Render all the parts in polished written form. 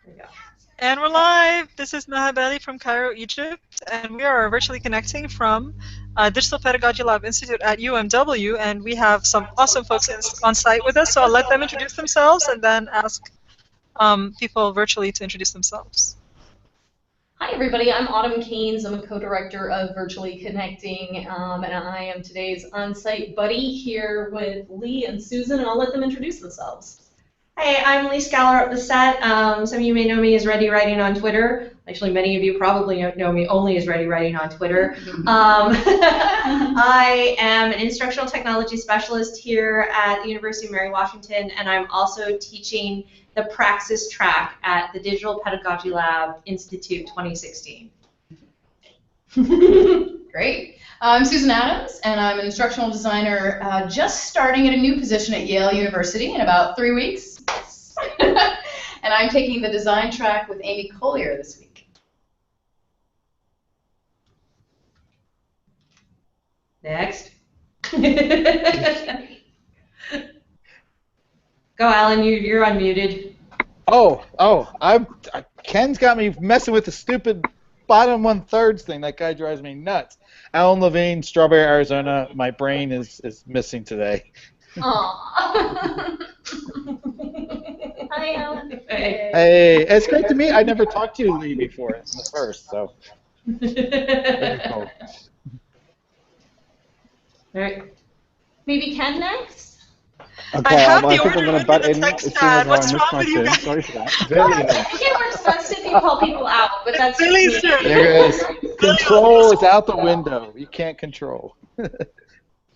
There we go. And we're live. This is Nahabeli from Cairo, Egypt, and we are virtually connecting from Digital Pedagogy Lab Institute at UMW, and we have some awesome folks on site with us, so I'll let them introduce themselves and then ask people virtually to introduce themselves. Hi, everybody. I'm Autumn Keynes. I'm a co-director of Virtually Connecting, and I am today's on-site buddy here with Lee and Susan, and I'll let them introduce themselves. Hey, I'm Lee Skallerup, Bessette. Some of you may know me as Ready Writing on Twitter. Actually, many of you probably know me only as Ready Writing on Twitter. I am an instructional technology specialist here at the University of Mary Washington, and I'm also teaching the Praxis track at the Digital Pedagogy Lab Institute 2016. Great. I'm Susan Adams, and I'm an instructional designer just starting at a new position at Yale University in about 3 weeks. And I'm taking the design track with Amy Collier this week. Next. Go, Alan, you're unmuted. Ken's got me messing with the stupid bottom 1/3 thing. That guy drives me nuts. Alan Levine, Strawberry, Arizona. My brain is missing today. Aww. Hi, Alan. Hey, it's great to meet. I never talked to you, Lee, before. It's the first, so. Very cool. All right. Maybe Ken next? Okay, I have the think order I'm going to written butt in in the as text soon as pad. I What's miss wrong my with you turn. guys? Sorry for that. It works best if you call people out, but that's just Really me. soon. There it is. Control is out the window. You can't control.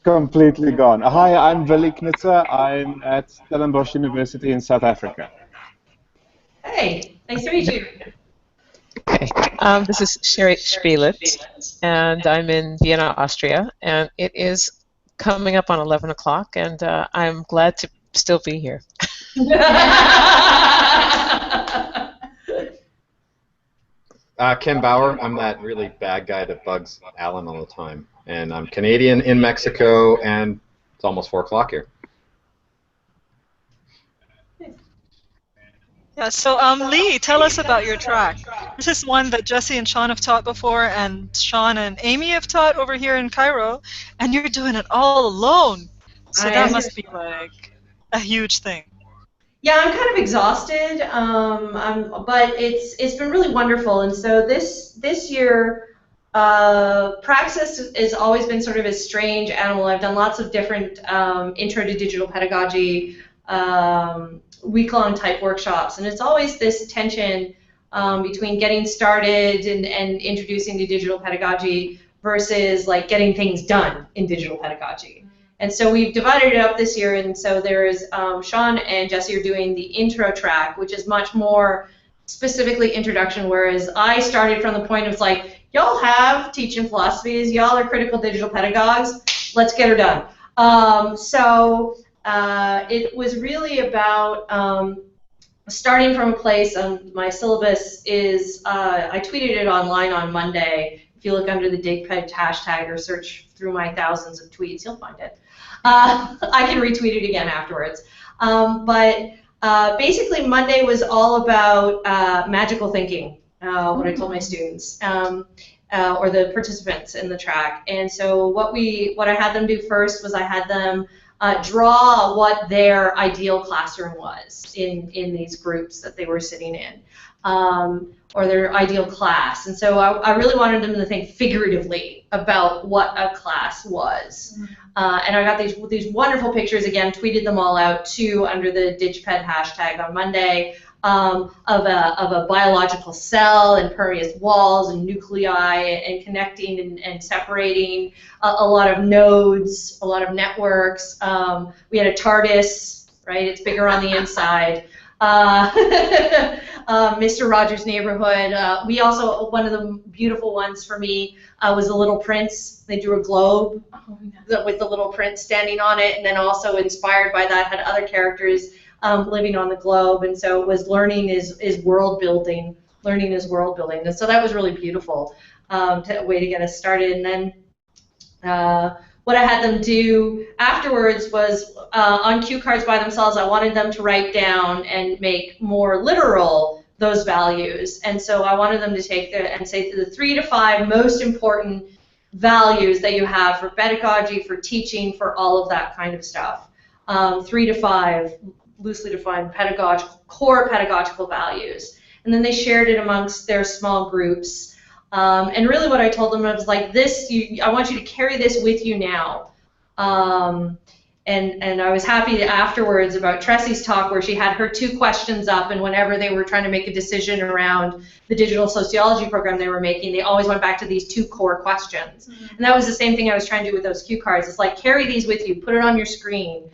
Completely gone. Hi, I'm Veli Knitzer. I'm at Stellenbosch University in South Africa. Hey, nice to meet you. Okay, this is Sherry Spielitz, and I'm in Vienna, Austria, and it is coming up on 11 o'clock, and I'm glad to still be here. Ken Bauer. I'm that really bad guy that bugs Alan all the time. And I'm Canadian in Mexico, and it's almost 4 o'clock here. Yeah, so Lee, tell us about your track. This is one that Jesse and Sean have taught before, and Sean and Amy have taught over here in Cairo, and you're doing it all alone. So that must be like a huge thing. Yeah, I'm kind of exhausted, but it's been really wonderful. And so this year, Praxis has always been sort of a strange animal. I've done lots of different intro to digital pedagogy week-long type workshops, and it's always this tension between getting started and introducing to digital pedagogy versus like getting things done in digital pedagogy. And so we've divided it up this year, and so there is Sean and Jesse are doing the intro track, which is much more specifically introduction, whereas I started from the point of like, y'all have teaching philosophies, y'all are critical digital pedagogues, let's get her done. It was really about starting from a place. My syllabus is, I tweeted it online on Monday. If you look under the DigPed hashtag or search through my thousands of tweets, you'll find it. I can retweet it again afterwards. Basically, Monday was all about magical thinking, what I told my students, or the participants in the track. And so what I had them do first was I had them draw what their ideal classroom was in these groups that they were sitting in, or their ideal class. And so I really wanted them to think figuratively about what a class was. And I got these wonderful pictures, again, tweeted them all out too under the DigPed hashtag on Monday, of a biological cell and permeous walls and nuclei and connecting and separating a lot of nodes, a lot of networks. We had a TARDIS, right? It's bigger on the inside. Mr. Rogers' Neighborhood. We also, one of the beautiful ones for me was The Little Prince. They drew a globe with the little prince standing on it, and then also inspired by that had other characters living on the globe, and so it was learning is world building. Learning is world building, and so that was really beautiful way to get us started. And then what I had them do afterwards was on cue cards by themselves, I wanted them to write down and make more literal those values. And so I wanted them to take and say the 3 to 5 most important values that you have for pedagogy, for teaching, for all of that kind of stuff. 3 to 5 loosely defined core pedagogical values. And then they shared it amongst their small groups. And really what I told them was like this, I want you to carry this with you now. And I was happy afterwards about Tressie's talk where she had her 2 questions up, and whenever they were trying to make a decision around the digital sociology program they were making, they always went back to these 2 core questions. And that was the same thing I was trying to do with those cue cards. It's like, carry these with you, put it on your screen.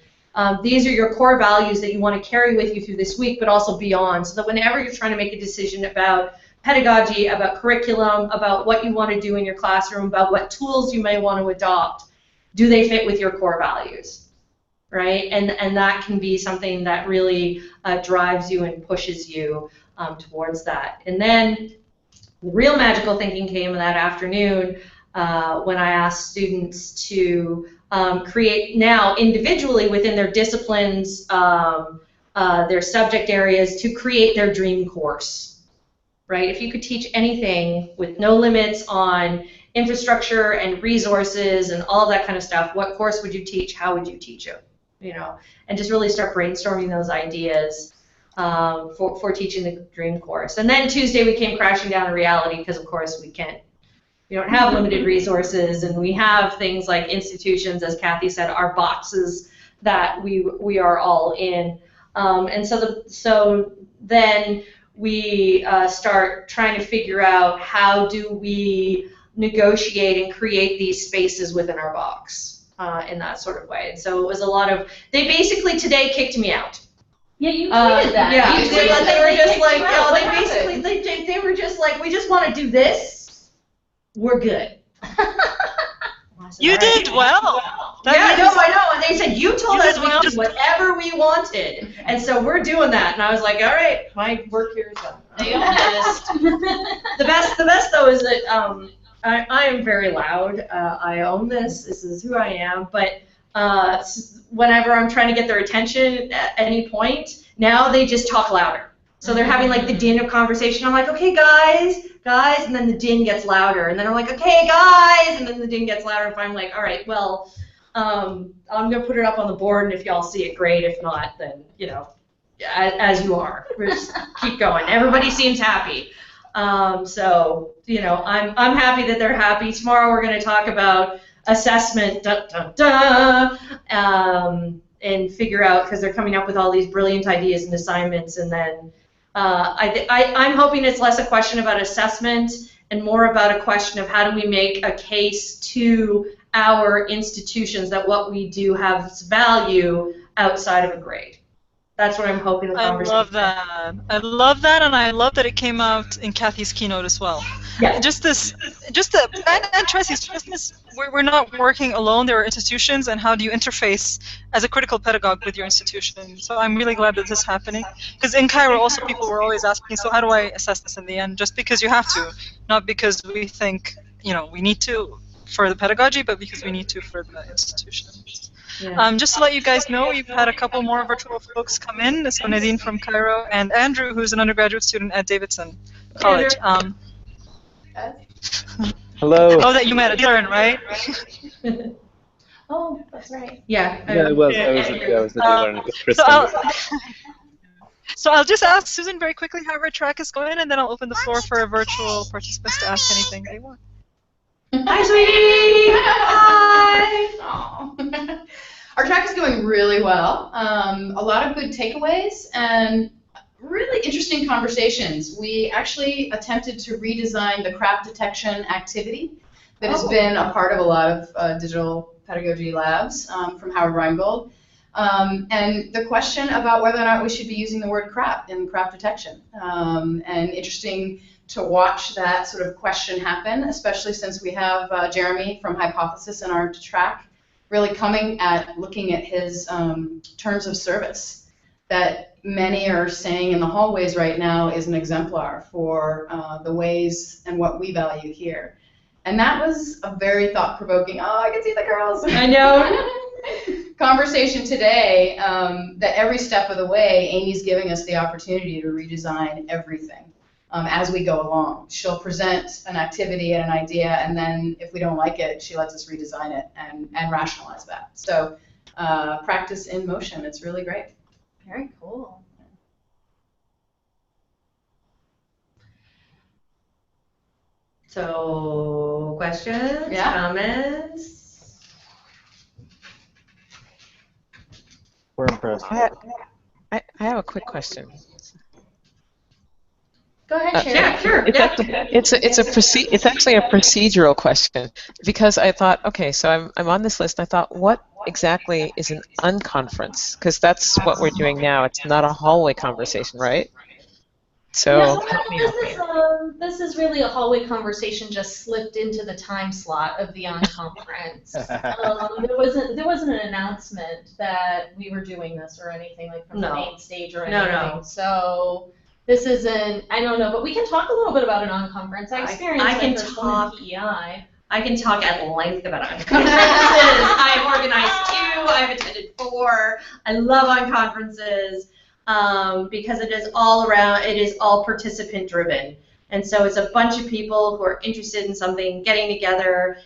These are your core values that you want to carry with you through this week, but also beyond, so that whenever you're trying to make a decision about pedagogy, about curriculum, about what you want to do in your classroom, about what tools you may want to adopt, do they fit with your core values? Right, and that can be something that really drives you and pushes you towards that. And then the real magical thinking came that afternoon when I asked students to create now individually within their disciplines, their subject areas, to create their dream course. Right, if you could teach anything with no limits on infrastructure and resources and all of that kind of stuff, what course would you teach? How would you teach it? You know, and just really start brainstorming those ideas for teaching the dream course. And then Tuesday we came crashing down to reality because, of course, we don't have limited resources, and we have things like institutions, as Kathy said, our boxes that we are all in. And so then we start trying to figure out how do we negotiate and create these spaces within our box. In that sort of way. And so it was a lot of, they basically today kicked me out. Yeah, you tweeted that. Yeah, You they tweeted were just like, What they basically, they were just like, we just want to do this, we're good. You did well. Yeah, no, I know. And they said, you told You us did we well. could do whatever we wanted. And so we're doing that. And I was like, all right, my work here is done. The best though is that I am very loud. I own this. This is who I am. But whenever I'm trying to get their attention at any point, now they just talk louder. So they're having like the din of conversation. I'm like, okay, guys, and then the din gets louder. And then I'm like, okay, guys, and then the din gets louder. And I'm like, all right, well, I'm going to put it up on the board, and if y'all see it, great. If not, then, you know, as you are. Just keep going. Everybody seems happy. So, you know, I'm happy that they're happy. Tomorrow we're going to talk about assessment, and figure out, because they're coming up with all these brilliant ideas and assignments. And then I'm hoping it's less a question about assessment and more about a question of how do we make a case to our institutions that what we do has value outside of a grade. That's what I'm hoping the conversation. I love that. I love that, and I love that it came out in Kathy's keynote as well. Yeah. And Tressie's, we're not working alone. There are institutions, and how do you interface as a critical pedagogue with your institution? So I'm really glad that this is happening. Because in Cairo, also people were always asking, so how do I assess this in the end? Just because you have to, not because we think, you know, we need to for the pedagogy, but because we need to for the institution. Yeah. Just to let you guys know, you've had a couple more virtual folks come in. So Nadine from Cairo and Andrew, who's an undergraduate student at Davidson College. Hello. Oh, that you met at Dylan, right? Oh, that's right. Yeah. Yeah, I was the learner with Kristen. So I'll just ask Susan very quickly how our track is going, and then I'll open the floor for virtual participants to ask anything they want. Hi, sweetie. Hi. Our track is going really well. A lot of good takeaways and really interesting conversations. We actually attempted to redesign the crap detection activity that has been a part of a lot of digital pedagogy labs from Howard Rheingold. And the question about whether or not we should be using the word crap in crap detection. And interesting to watch that sort of question happen, especially since we have Jeremy from Hypothesis in our track really looking at his terms of service that many are saying in the hallways right now is an exemplar for the ways and what we value here. And that was a very thought-provoking, oh, I can see the girls. I know. conversation today, that every step of the way, Amy's giving us the opportunity to redesign everything as we go along. She'll present an activity and an idea, and then if we don't like it, she lets us redesign it and rationalize that. So practice in motion. It's really great. Very cool. So, questions, Yeah. comments? We're impressed. I have a quick question. Go ahead, Sherry. Yeah, sure. It's actually a procedural question, because I thought, okay, so I'm on this list. And I thought, what exactly is an unconference? Because that's what we're doing now. It's not a hallway conversation, right? So Yeah, help me out there. this is really a hallway conversation just slipped into the time slot of the Unconference. There wasn't an announcement that we were doing this or anything like from the main stage or anything. No. So this isn't, I don't know, but we can talk a little bit about an Unconference. I experienced my first one in PEI. I can talk at length about unconferences. I've organized 2. I've attended 4. I love unconferences because it is all participant driven. And so it's a bunch of people who are interested in something, getting together,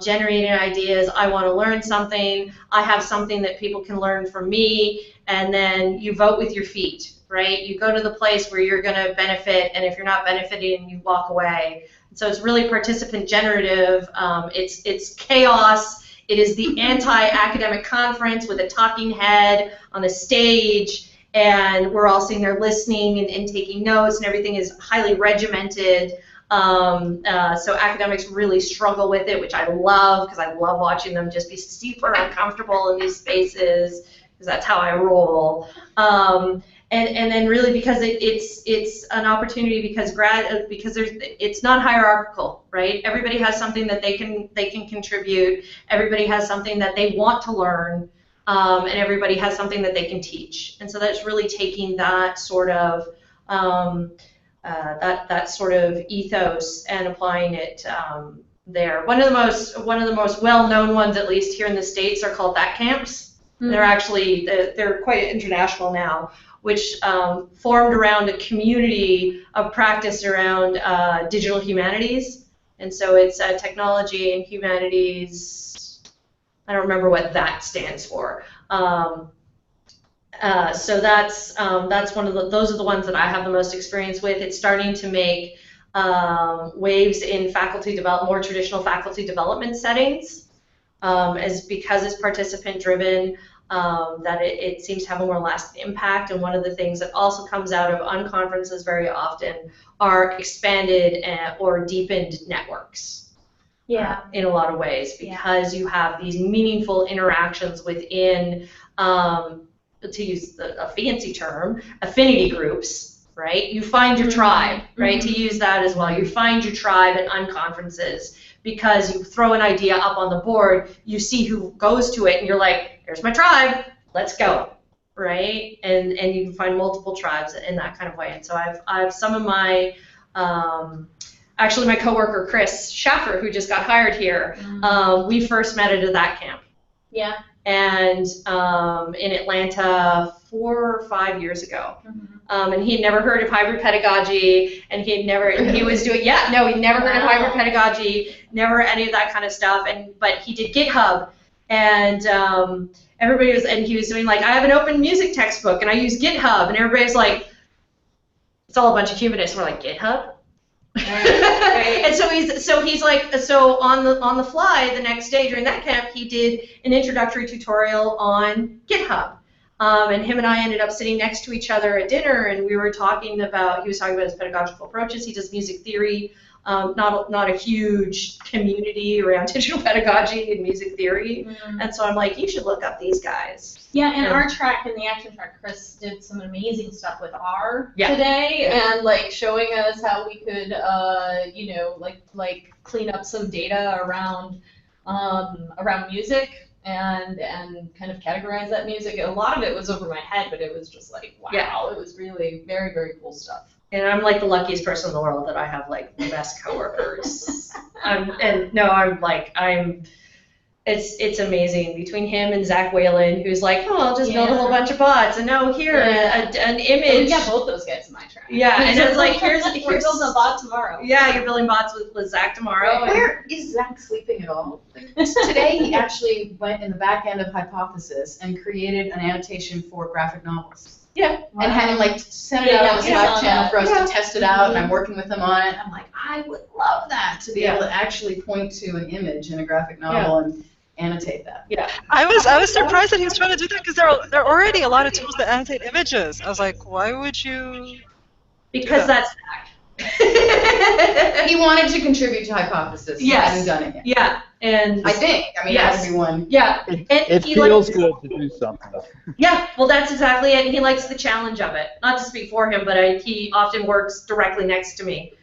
generating ideas. I want to learn something. I have something that people can learn from me. And then you vote with your feet, right? You go to the place where you're going to benefit. And if you're not benefiting, you walk away. So it's really participant generative. It's chaos. It is the anti-academic conference with a talking head on a stage, and we're all sitting there listening and taking notes, and everything is highly regimented. So academics really struggle with it, which I love, because I love watching them just be super uncomfortable in these spaces, because that's how I roll. And then really because it's an opportunity because it's not hierarchical, right? Everybody has something that they can contribute. Everybody has something that they want to learn, and everybody has something that they can teach. And so that's really taking that sort of that sort of ethos and applying it there. One of the most well-known ones, at least here in the States, are called that camps. Mm-hmm. They're quite international now, which formed around a community of practice around digital humanities. And so it's technology and humanities. I don't remember what that stands for. So that's one of those are the ones that I have the most experience with. It's starting to make waves in more traditional faculty development settings, because it's participant driven. That it seems to have a more lasting impact. And one of the things that also comes out of unconferences very often are expanded or deepened networks. Yeah. In a lot of ways, because you have these meaningful interactions within, to use a fancy term, affinity groups, right? You find your tribe, right? Mm-hmm. To use that as well. You find your tribe at unconferences because you throw an idea up on the board, you see who goes to it, and you're like, there's my tribe, let's go, right? And you can find multiple tribes in that kind of way. And so I've some of my, actually my coworker Chris Schaffer, who just got hired here, we first met at that camp. Yeah. And in Atlanta 4 or 5 years ago. Mm-hmm. And he had never heard of hybrid pedagogy, and he'd never heard of hybrid pedagogy, never any of that kind of stuff. But he did GitHub, and he was doing like, I have an open music textbook, and I use GitHub, and everybody's like, it's all a bunch of humanists. And we're like, GitHub? Right. And so he's like, on the fly the next day during that camp, he did an introductory tutorial on GitHub. And him and I ended up sitting next to each other at dinner, and he was talking about his pedagogical approaches. He does music theory, not a huge community around digital pedagogy and music theory. Mm-hmm. And so I'm like, you should look up these guys. Yeah, and our track, in the action track, Chris did some amazing stuff with R today, and like showing us how we could, like clean up some data around music. And kind of categorize that music. A lot of it was over my head, but it was just like, wow, It was really very, very cool stuff. And I'm like the luckiest person in the world that I have like the best coworkers. It's amazing between him and Zach Whalen, who's like, oh, I'll just build a whole bunch of bots, and no, here an image. And we got both those guys in my track. Yeah, and it's like here's we're building a bot tomorrow. Yeah, you're building bots with Zach tomorrow. Where is Zach sleeping at all? Today he actually went in the back end of Hypothesis and created an annotation for graphic novels. Yeah. Wow. And like sent it out on the Slack channel for us to test it out, and I'm working with them on it. I'm like, I would love that, to be able to actually point to an image in a graphic novel and annotate that. Yeah. I was surprised that he was trying to do that, because there are already a lot of tools that annotate images. I was like, why would you? Because that's Zach. He wanted to contribute to Hypothesis. He hadn't done it yet. Yeah, and I think. I mean, it has to be one. Yeah, it feels good to do something. Yeah, well, that's exactly it. He likes the challenge of it. Not to speak for him, but he often works directly next to me,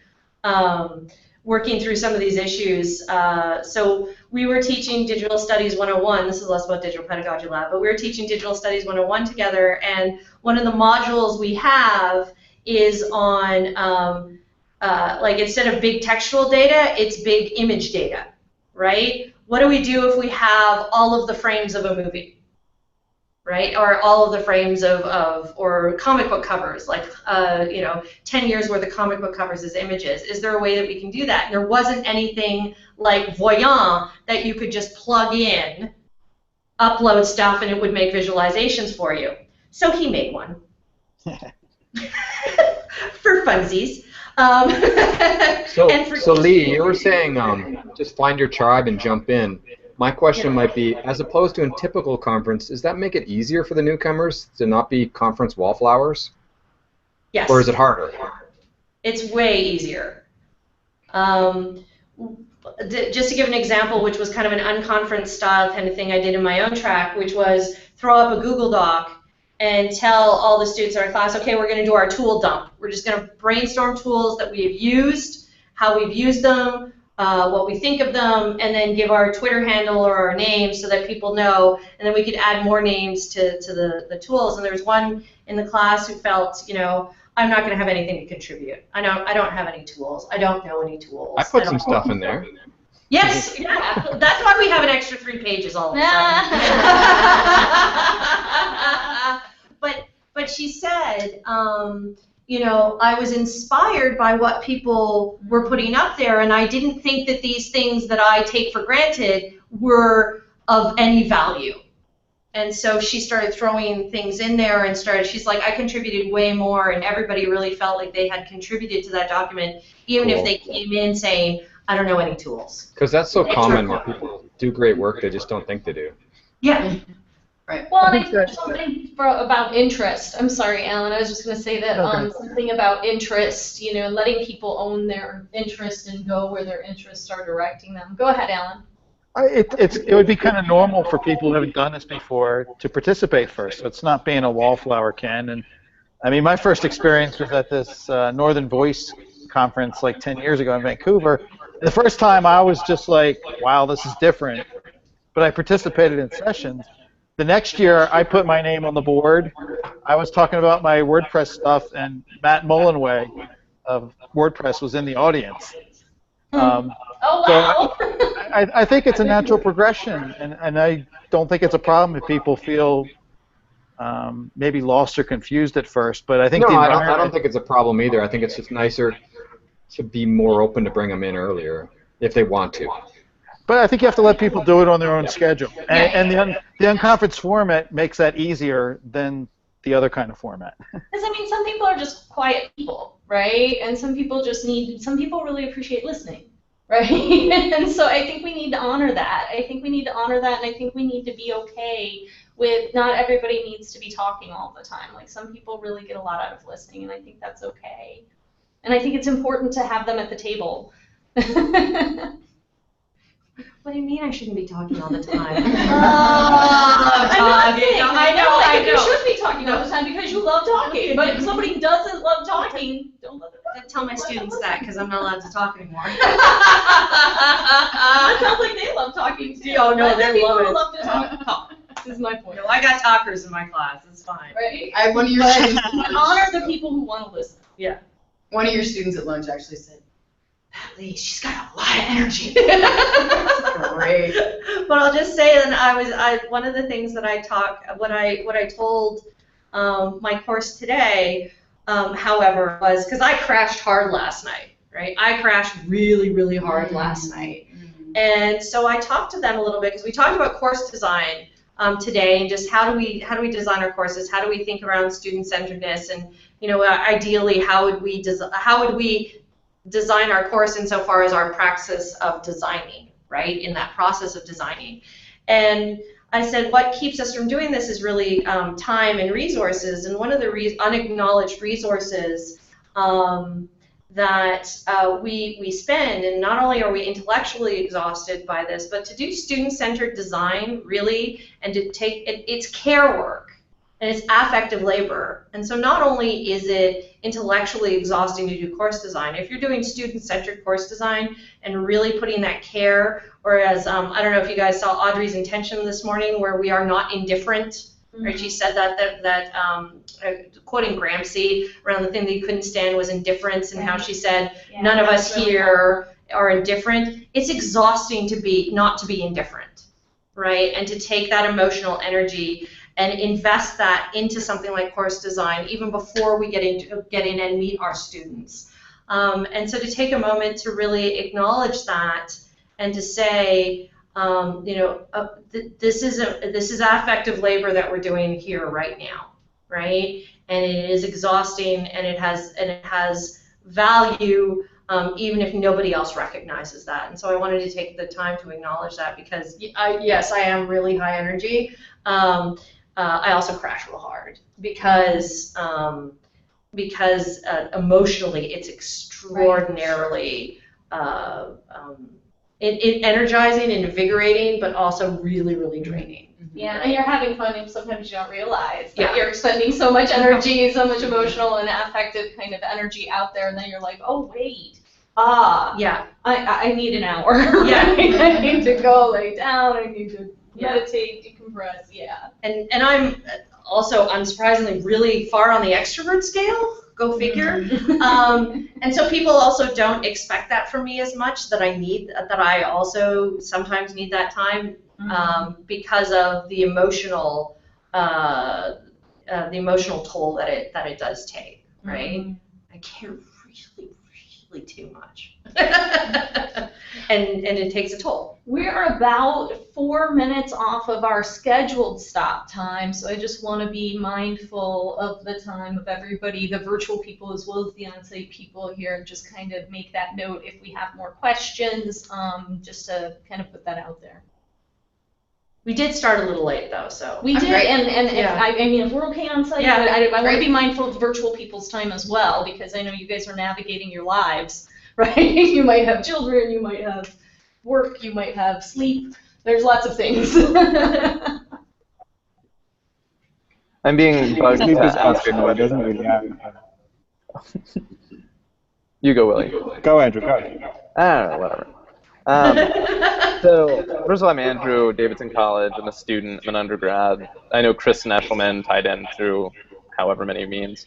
working through some of these issues. So we were teaching Digital Studies 101. This is less about Digital Pedagogy Lab, but we were teaching Digital Studies 101 together, and one of the modules we have is on like, instead of big textual data, it's big image data, right? What do we do if we have all of the frames of a movie, right? Or all of the frames or comic book covers, like, 10 years worth of comic book covers as images. Is there a way that we can do that? And there wasn't anything like Voyant that you could just plug in, upload stuff, and it would make visualizations for you. So he made one. For funsies. So Lee, you were saying just find your tribe and jump in. My question might be, as opposed to in typical conference, does that make it easier for the newcomers to not be conference wallflowers? Yes. Or is it harder? It's way easier. Just to give an example, which was kind of an unconference style kind of thing I did in my own track, which was throw up a Google Doc and tell all the students in our class, okay, we're going to do our tool dump. We're just going to brainstorm tools that we have used, how we've used them, what we think of them, and then give our Twitter handle or our name so that people know, and then we could add more names to the tools. And there was one in the class who felt, I'm not going to have anything to contribute. I don't have any tools. I don't know any tools. I put some stuff in there. Yes, yeah. That's why we have an extra 3 pages all the time. But she said, I was inspired by what people were putting up there, and I didn't think that these things that I take for granted were of any value. And so she started throwing things in there and she's like, I contributed way more, and everybody really felt like they had contributed to that document, even if they came in saying, I don't know any tools. Because that's so common where people do great work, they just don't think they do. Yeah. Right. Well, I think something about interest. I'm sorry, Alan. I was just going to say that something about interest, letting people own their interest and go where their interests are directing them. Go ahead, Alan. It would be kind of normal for people who haven't done this before to participate first. So it's not being a wallflower, Ken. And I mean, my first experience was at this Northern Voice conference like 10 years ago in Vancouver. The first time I was just like, wow, this is different. But I participated in sessions. The next year, I put my name on the board. I was talking about my WordPress stuff, and Matt Mullenweg of WordPress was in the audience. Oh, wow. So I think it's a natural progression, and I don't think it's a problem if people feel maybe lost or confused at first. But I think I don't think it's a problem either. I think it's just nicer to be more open to bring them in earlier if they want to. But I think you have to let people do it on their own schedule. And the unconference format makes that easier than the other kind of format. Because, I mean, some people are just quiet people, right? And some people really appreciate listening, right? And so I think we need to honor that. And I think we need to be okay with not everybody needs to be talking all the time. Like, some people really get a lot out of listening, and I think that's okay. And I think it's important to have them at the table. What do you mean I shouldn't be talking all the time? I know. You should be talking all the time because you love talking. But if somebody doesn't love talking, don't let them. I tell my students that because I'm not allowed to talk anymore. It sounds like they love talking too. Oh no, they love it. Love to talk. This is my point. No, I got talkers in my class. It's fine. Right? I have one of your students. Honor the people who want to listen. Yeah. One of your students at lunch actually said, Natalie, she's got a lot of energy. Great. But I'll just say that one of the things that what I told my course today, however, was because I crashed hard last night, right? I crashed really, really hard last night. And so I talked to them a little bit because we talked about course design today, and just how do we design our courses? How do we think around student-centeredness? And ideally, how would we design our course insofar as our praxis of designing, right? In that process of designing, and I said, what keeps us from doing this is really time and resources. And one of the unacknowledged resources that we spend, and not only are we intellectually exhausted by this, but to do student-centered design really, and to take it's care work and it's affective labor. And so not only is it intellectually exhausting to do course design, if you're doing student-centered course design and really putting that care, or as I don't know if you guys saw Audrey's intention this morning, where we are not indifferent. Right, she said that quoting Gramsci around the thing that you couldn't stand was indifference, and how she said none of us here are indifferent. It's exhausting not to be indifferent, right? And to take that emotional energy and invest that into something like course design even before we get in and meet our students. And so to take a moment to really acknowledge that and to say, this is affective labor that we're doing here right now, right? And it is exhausting, and it has value, even if nobody else recognizes that. And so I wanted to take the time to acknowledge that, because yes, I am really high energy. I also crash real hard because emotionally it's extraordinarily energizing and invigorating, but also really, really draining. Yeah, and you're having fun, and sometimes you don't realize that you're expending so much energy, so much emotional and affective kind of energy out there, and then you're like, oh wait, I need an hour. Yeah, I need to go lay down. I need to meditate, decompress. Yeah. And I'm also unsurprisingly really far on the extrovert scale. Go figure. And so people also don't expect that from me as much, that I also sometimes need that time because of the emotional toll that it does take, right? I care really, really too much. and it takes a toll. We're about 4 minutes off of our scheduled stop time, so I just want to be mindful of the time of everybody, the virtual people as well as the on-site people here, and just kind of make that note if we have more questions, just to kind of put that out there. We did start a little late though, so. We did, and if we're okay on site, I want to be mindful of virtual people's time as well, because I know you guys are navigating your lives, right? You might have children, you might have work, you might have sleep. There's lots of things. I'm being bugged to ask a question. Doesn't really happen. You go, Willie. Go, Andrew, go. I don't know, whatever. So, first of all, I'm Andrew, Davidson College. I'm a student, I'm an undergrad. I know Chris Neshelman tied in through however many means.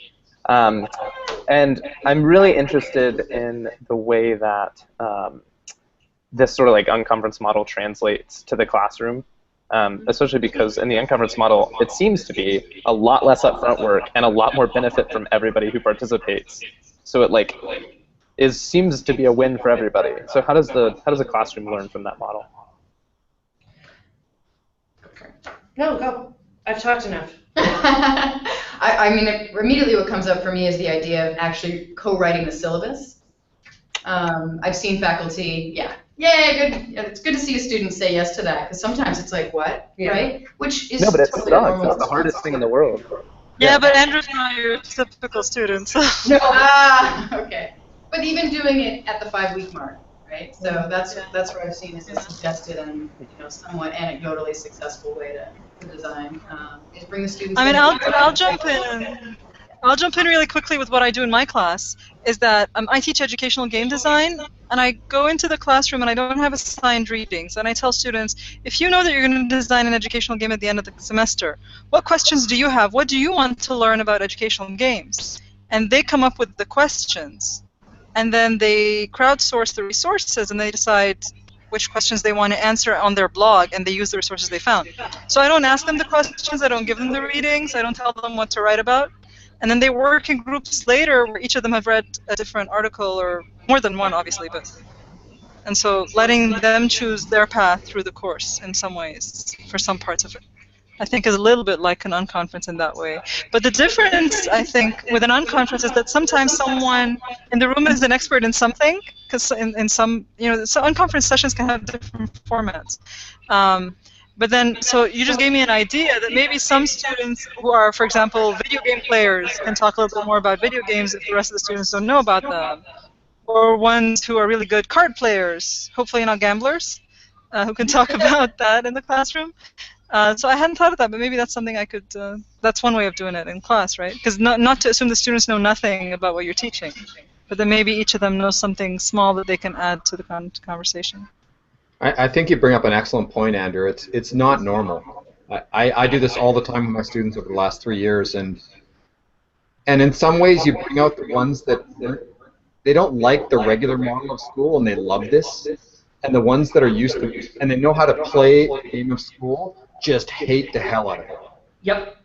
And I'm really interested in the way that this sort of like unconference model translates to the classroom, especially because in the unconference model, it seems to be a lot less upfront work and a lot more benefit from everybody who participates. So it seems to be a win for everybody. So how does the classroom learn from that model? Go. I've talked enough. I mean, immediately what comes up for me is the idea of actually co-writing the syllabus. I've seen faculty, good. It's good to see a student say yes to that, because sometimes it's like, what, right? Which is no, but it's totally not. It's the hardest thing in the world. Yeah, but Andrew's not your typical student. So. No. Okay. But even doing it at the 5-week mark, right? So that's what I've seen is a suggested and somewhat anecdotally successful way to design is bring the students. I mean, I'll jump in. I'll jump in really quickly with what I do in my class. Is that I teach educational game design, and I go into the classroom and I don't have assigned readings, and I tell students, if you know that you're going to design an educational game at the end of the semester, what questions do you have? What do you want to learn about educational games? And they come up with the questions. and then they crowdsource the resources and they decide which questions they want to answer on their blog, and they use the resources they found. So I don't ask them the questions, I don't give them the readings, I don't tell them what to write about. And then they work in groups later where each of them have read a different article, or more than one, obviously. And so letting them choose their path through the course in some ways, for some parts of it, I think is a little bit like an unconference in that way. But the difference, I think, with an unconference is that sometimes someone in the room is an expert in something, because in some, so unconference sessions can have different formats. But then, so you just gave me an idea that maybe some students who are, for example, video game players can talk a little bit more about video games if the rest of the students don't know about them. Or ones who are really good card players, hopefully not gamblers, who can talk about that in the classroom. So I hadn't thought of that, but maybe that's something I could, that's one way of doing it in class, right? Because not to assume the students know nothing about what you're teaching, but then maybe each of them knows something small that they can add to the conversation. I think you bring up an excellent point, Andrew. It's not normal. I do this all the time with my students over the last 3 years, and in some ways you bring out the ones that they don't like the regular model of school and they love this, and the ones that are used to it and they know how to play the game of school just hate the hell out of it. Yep.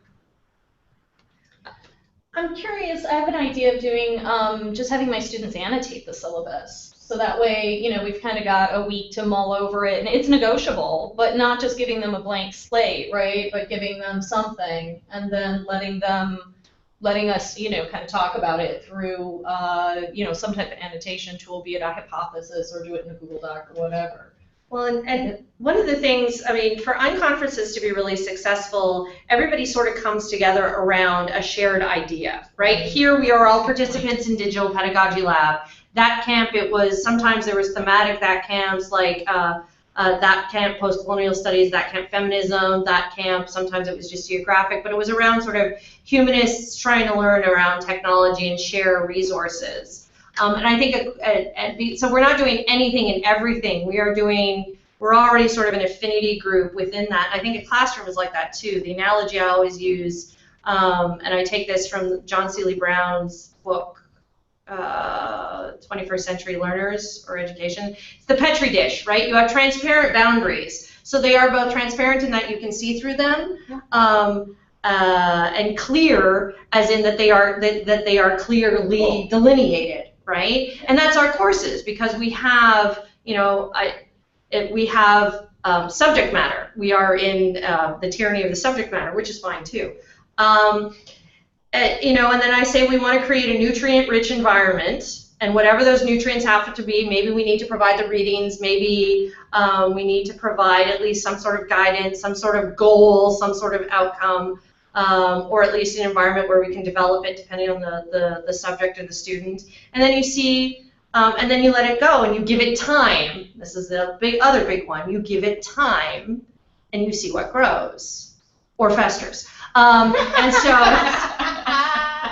I'm curious, I have an idea of doing, just having my students annotate the syllabus. So that way, we've kind of got a week to mull over it, and it's negotiable, but not just giving them a blank slate, right? But giving them something, and then letting us, kind of talk about it through, some type of annotation tool, be it a hypothesis or do it in a Google Doc or whatever. Well, and one of the things, for unconferences to be really successful, everybody sort of comes together around a shared idea, right? Here we are all participants in Digital Pedagogy Lab. That camp, sometimes there was thematic that camps, like that camp post-colonial studies, that camp feminism, that camp, sometimes it was just geographic, but it was around sort of humanists trying to learn around technology and share resources. And I think, so we're not doing anything and everything. We're already sort of an affinity group within that. I think a classroom is like that too. The analogy I always use, and I take this from John Seeley Brown's book, 21st Century Learners or Education. It's the Petri dish, right? You have transparent boundaries. So they are both transparent in that you can see through them, and clear as in that they are clearly delineated, right? And that's our courses, because we have, we have subject matter. We are in the tyranny of the subject matter, which is fine too. And then I say we want to create a nutrient-rich environment, and whatever those nutrients have to be, maybe we need to provide the readings, maybe we need to provide at least some sort of guidance, some sort of goal, some sort of outcome, or at least an environment where we can develop it depending on the subject or the student. And then you see, and then you let it go and you give it time. This is the other big one. You give it time and you see what grows or festers. And so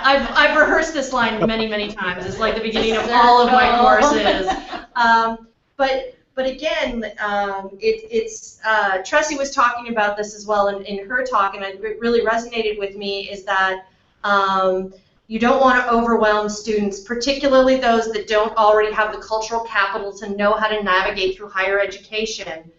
I've rehearsed this line many, many times. It's like the beginning of all of my courses. But again, Tressie was talking about this as well in her talk, and it really resonated with me, is that you don't want to overwhelm students, particularly those that don't already have the cultural capital to know how to navigate through higher education.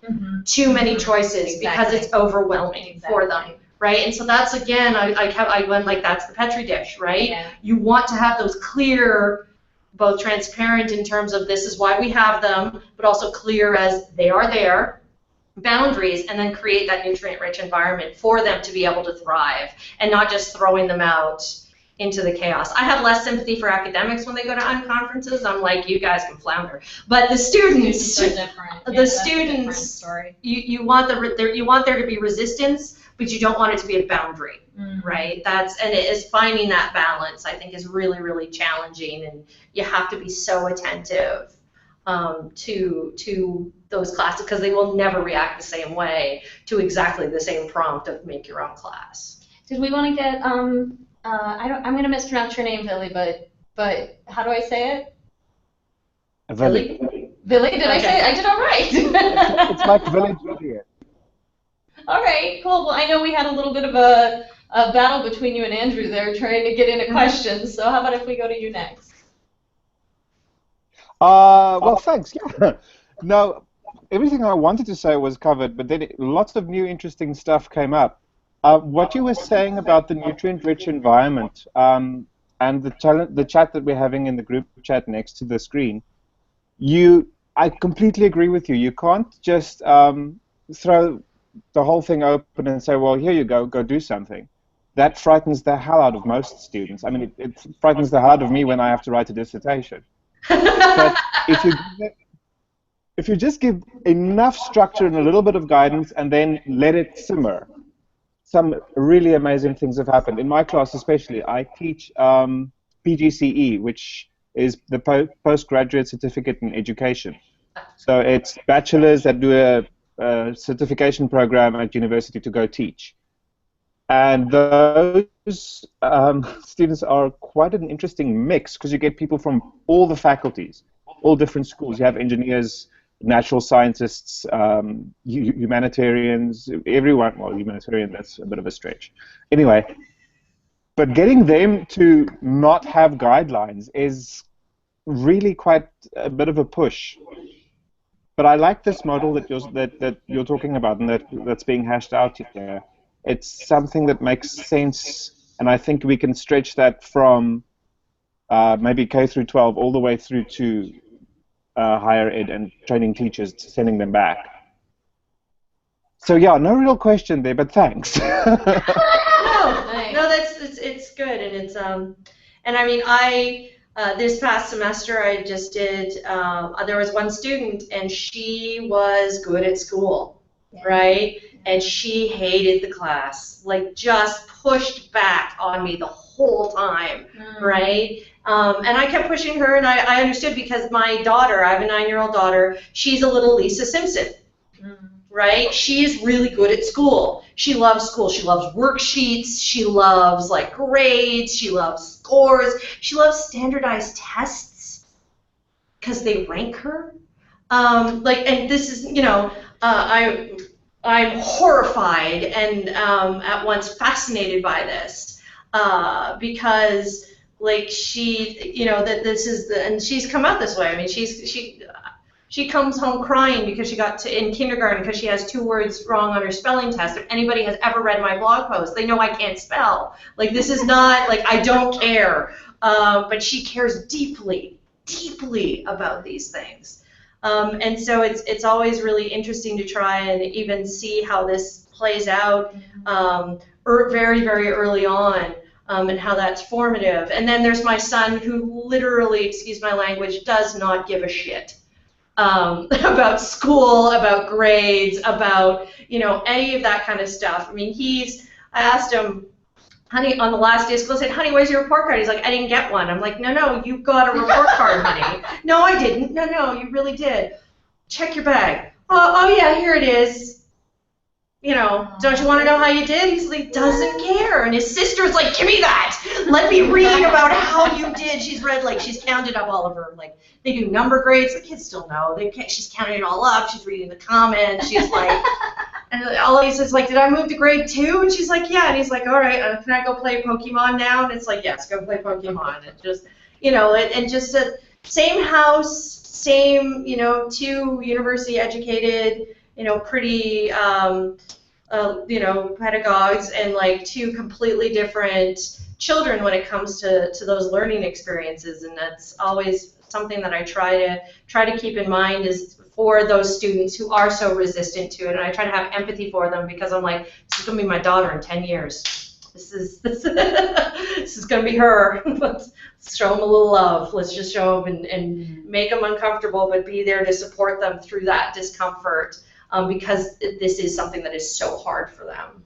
Too many choices, because it's overwhelming for them. Right, and so that's, again, I went like, that's the Petri dish, right? Yeah. You want to have those clear, both transparent in terms of this is why we have them, but also clear as they are there, boundaries, and then create that nutrient-rich environment for them to be able to thrive, and not just throwing them out into the chaos. I have less sympathy for academics when they go to unconferences. I'm like, you guys can flounder, but the students, you want there to be resistance, but you don't want it to be a boundary, right? And it is finding that balance, I think, is really, really challenging, and you have to be so attentive to those classes, because they will never react the same way to exactly the same prompt of make your own class. Did we want to get, I'm going to mispronounce your name, Billy, but how do I say it? Billy. Billy, did I say it? I did all right. It's like Billy Juliet. All right, cool. Well, I know we had a little bit of a battle between you and Andrew there trying to get in a question, so how about if we go to you next? Well, thanks. Yeah. No, everything I wanted to say was covered, but then lots of new interesting stuff came up. What you were saying about the nutrient-rich environment and the chat that we're having in the group chat next to the screen, I completely agree with you. You can't just throw the whole thing open and say, well, here you go do something. That frightens the hell out of most students. I mean, it frightens the hell out of me when I have to write a dissertation. But if you just give enough structure and a little bit of guidance and then let it simmer, some really amazing things have happened. In my class especially, I teach PGCE, which is the postgraduate certificate in education. So it's bachelors that do a certification program at university to go teach. And those students are quite an interesting mix because you get people from all the faculties, all different schools. You have engineers, natural scientists, humanitarians, everyone. Well, humanitarian, that's a bit of a stretch. Anyway, but getting them to not have guidelines is really quite a bit of a push. But I like this model that you're talking about and that's being hashed out here. It's something that makes sense, and I think we can stretch that from maybe K through 12 all the way through to higher ed and training teachers, sending them back. So yeah, no real question there, but thanks. No, it's good, and it's and I mean this past semester I just did. There was one student, and she was good at school, right? And she hated the class, like just pushed back on me the whole time, right? And I kept pushing her, and I understood because my daughter, I have a 9-year-old daughter, she's a little Lisa Simpson, right? She's really good at school. She loves school. She loves worksheets. She loves like grades. She loves scores. She loves standardized tests because they rank her. And this is, I'm horrified and at once fascinated by this because, like, and she's come out this way. I mean, she comes home crying because she got in kindergarten because she has 2 words wrong on her spelling test. If anybody has ever read my blog post, they know I can't spell. Like, this is not, like, I don't care. But she cares deeply, deeply about these things. And so it's always really interesting to try and even see how this plays out very, very early on and how that's formative. And then there's my son who literally, excuse my language, does not give a shit about school, about grades, about, any of that kind of stuff. I mean, I asked him, honey, on the last day of school, I said, honey, where's your report card? He's like, I didn't get one. I'm like, no, you got a report card, honey. No, I didn't. No, you really did. Check your bag. Oh yeah, here it is. Don't you want to know how you did? He's like, doesn't care. And his sister's like, give me that. Let me read about how you did. She's read, she's counted up all of her, they do number grades. The kids still know. She's counted it all up. She's reading the comments. She's like, and all he says, did I move to grade 2? And she's like, yeah. And he's like, all right, can I go play Pokemon now? And it's like, yes, go play Pokemon. And just, and just a same house, same, 2 university educated, pretty, pedagogues, and 2 completely different children when it comes to those learning experiences. And that's always something that I try to keep in mind is for those students who are so resistant to it. And I try to have empathy for them because I'm like, this is going to be my daughter in 10 years. This is going to be her. Let's show them a little love. Let's just show them and make them uncomfortable, but be there to support them through that discomfort because this is something that is so hard for them.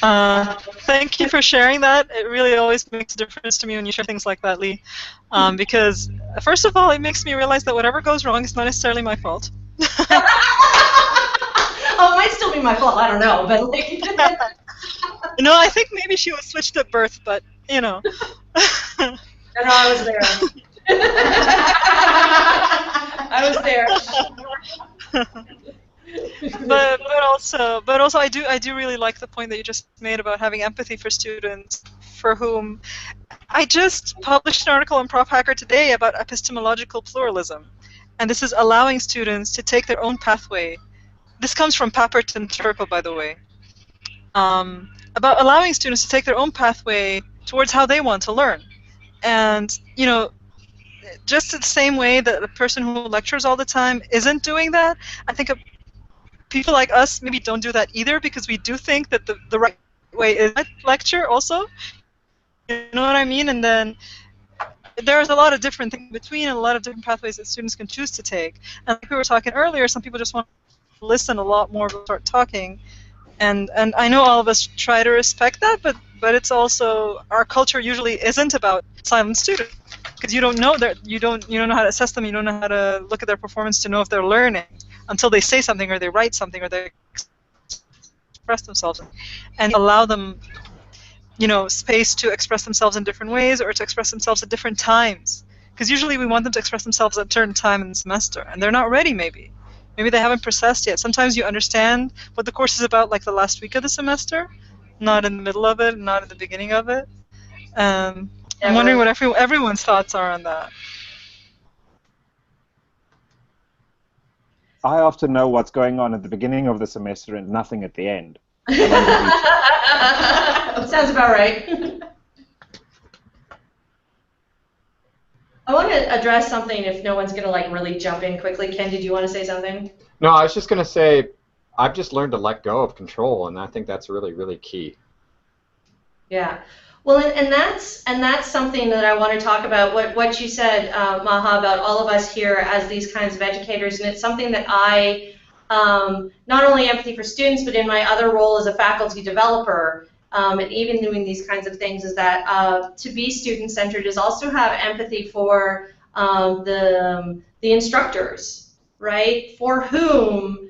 Thank you for sharing that. It really always makes a difference to me when you share things like that, Lee. Because, first of all, it makes me realize that whatever goes wrong is not necessarily my fault. Oh, it might still be my fault. I don't know, but No, I think maybe she was switched at birth, but No, I was there. I was there. but also I do really like the point that you just made about having empathy for students for whom I just published an article on Prof Hacker today about epistemological pluralism, and this is allowing students to take their own pathway. This comes from Papert and Turco, by the way, about allowing students to take their own pathway towards how they want to learn. And, you know, just the same way that a person who lectures all the time isn't doing that, I think people like us maybe don't do that either, because we do think that the right way is lecture also. You know what I mean? And then there's a lot of different things between and a lot of different pathways that students can choose to take. And like we were talking earlier, some people just want to listen a lot more before start talking. And I know all of us try to respect that, but it's also, our culture usually isn't about silent students, because you don't know you don't know how to assess them, you don't know how to look at their performance to know if they're learning until they say something or they write something or they express themselves, and allow them, you know, space to express themselves in different ways or to express themselves at different times, because usually we want them to express themselves at a certain time in the semester and they're not ready. Maybe they haven't processed yet. Sometimes you understand what the course is about like the last week of the semester, not in the middle of it, not at the beginning of it. I'm wondering what everyone's thoughts are on that. I often know what's going on at the beginning of the semester and nothing at the end. Sounds about right. I want to address something if no one's going to like really jump in quickly. Ken, did you want to say something? No, I was just going to say I've just learned to let go of control, and I think that's really, really key. Yeah. Well, and that's something that I want to talk about, what you said, Maha, about all of us here as these kinds of educators, and it's something that I, not only empathy for students, but in my other role as a faculty developer, and even doing these kinds of things, is that to be student-centered is also have empathy for the instructors, right, for whom